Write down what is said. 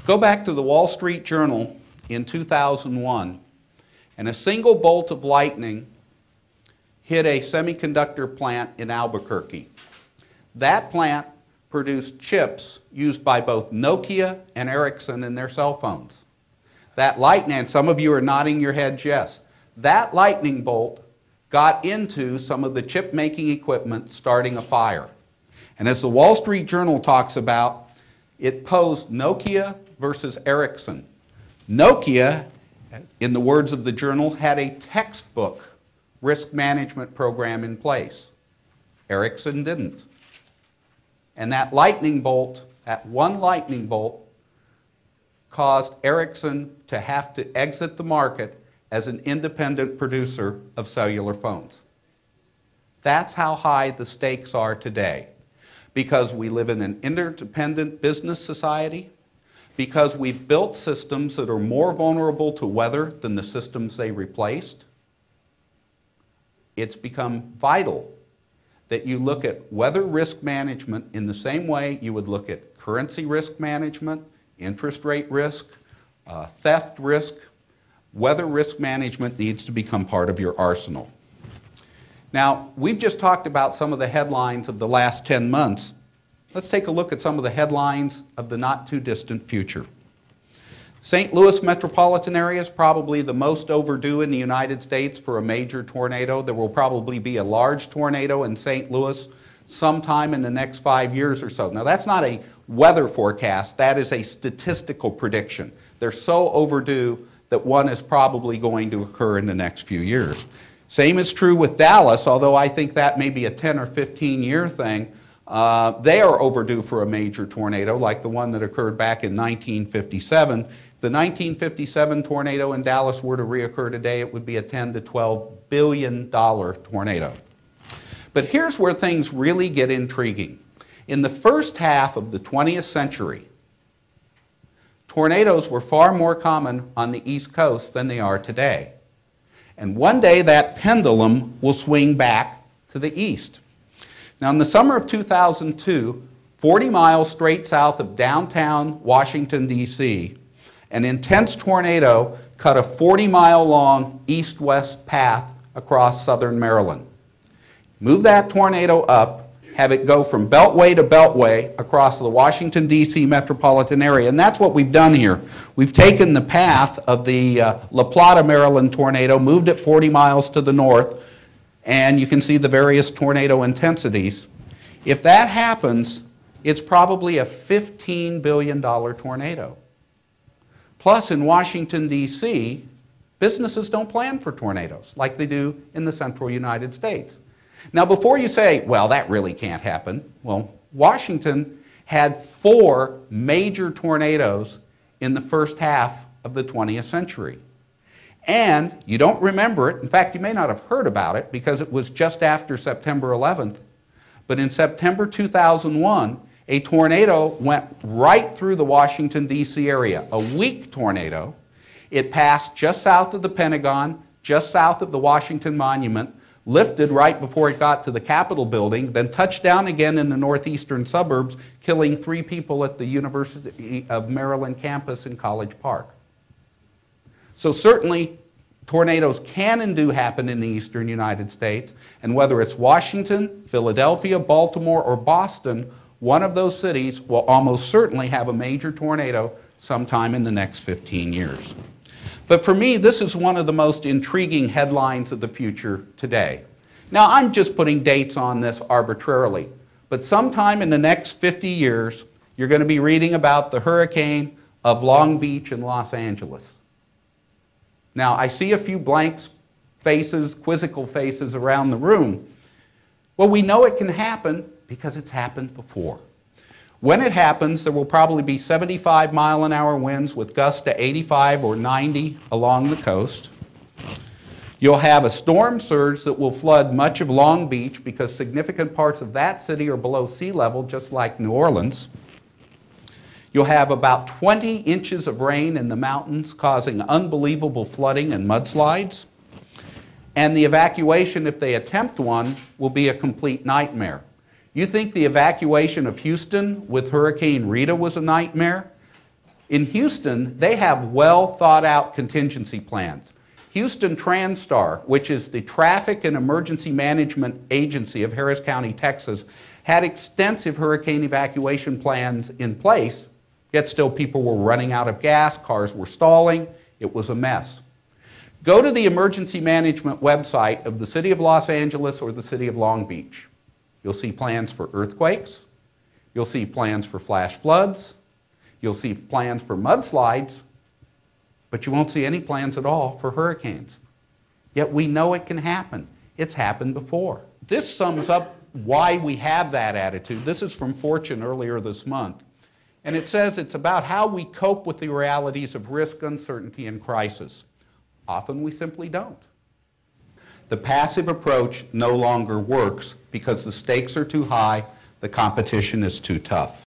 Go back to the Wall Street Journal in 2001, and a single bolt of lightning hit a semiconductor plant in Albuquerque. That plant produced chips used by both Nokia and Ericsson in their cell phones. That lightning, and some of you are nodding your heads yes, that lightning bolt got into some of the chip-making equipment, starting a fire. And as the Wall Street Journal talks about, it posed Nokia versus Ericsson. Nokia, in the words of the journal, had a textbook risk management program in place. Ericsson didn't. And that lightning bolt, that one lightning bolt, caused Ericsson to have to exit the market as an independent producer of cellular phones. That's how high the stakes are today. Because we live in an interdependent business society, because we've built systems that are more vulnerable to weather than the systems they replaced, it's become vital that you look at weather risk management in the same way you would look at currency risk management, interest rate risk, theft risk. Weather risk management needs to become part of your arsenal. Now, we've just talked about some of the headlines of the last 10 months. Let's take a look at some of the headlines of the not too distant future. St. Louis metropolitan area is probably the most overdue in the United States for a major tornado. There will probably be a large tornado in St. Louis sometime in the next 5 years or so. Now, that's not a weather forecast. That is a statistical prediction. They're so overdue that one is probably going to occur in the next few years. Same is true with Dallas, although I think that may be a 10 or 15-year thing. They are overdue for a major tornado like the one that occurred back in 1957. If the 1957 tornado in Dallas were to reoccur today, it would be a $10 to $12 billion tornado. But here's where things really get intriguing. In the first half of the 20th century, tornadoes were far more common on the East Coast than they are today. And one day that pendulum will swing back to the east. Now, in the summer of 2002, 40 miles straight south of downtown Washington, D.C., an intense tornado cut a 40-mile-long east-west path across southern Maryland. Move that tornado up, have it go from beltway to beltway across the Washington, D.C. metropolitan area. And that's what we've done here. We've taken the path of the La Plata, Maryland tornado, moved it 40 miles to the north, and you can see the various tornado intensities. If that happens, it's probably a $15 billion tornado. Plus, in Washington, D.C., businesses don't plan for tornadoes like they do in the central United States. Now, before you say, well, that really can't happen, well, Washington had 4 major tornadoes in the first half of the 20th century. And you don't remember it. In fact, you may not have heard about it because it was just after September 11th. But in September 2001, a tornado went right through the Washington, D.C. area, a weak tornado. It passed just south of the Pentagon, just south of the Washington Monument, lifted right before it got to the Capitol building, then touched down again in the northeastern suburbs, killing 3 people at the University of Maryland campus in College Park. So certainly, tornadoes can and do happen in the eastern United States, and whether it's Washington, Philadelphia, Baltimore, or Boston, one of those cities will almost certainly have a major tornado sometime in the next 15 years. But for me, this is one of the most intriguing headlines of the future today. Now, I'm just putting dates on this arbitrarily, but sometime in the next 50 years, you're going to be reading about the hurricane of Long Beach and Los Angeles. Now, I see a few blank faces, quizzical faces around the room. Well, we know it can happen because it's happened before. When it happens, there will probably be 75-mile-an-hour winds with gusts to 85 or 90 along the coast. You'll have a storm surge that will flood much of Long Beach because significant parts of that city are below sea level, just like New Orleans. You'll have about 20 inches of rain in the mountains, causing unbelievable flooding and mudslides. And the evacuation, if they attempt one, will be a complete nightmare. You think the evacuation of Houston with Hurricane Rita was a nightmare? In Houston, they have well thought out contingency plans. Houston TranStar, which is the traffic and emergency management agency of Harris County, Texas, had extensive hurricane evacuation plans in place, yet still people were running out of gas, cars were stalling, it was a mess. Go to the emergency management website of the City of Los Angeles or the City of Long Beach. You'll see plans for earthquakes, you'll see plans for flash floods, you'll see plans for mudslides, but you won't see any plans at all for hurricanes. Yet we know it can happen. It's happened before. This sums up why we have that attitude. This is from Fortune earlier this month. And it says it's about how we cope with the realities of risk, uncertainty, and crisis. Often we simply don't. The passive approach no longer works because the stakes are too high, the competition is too tough.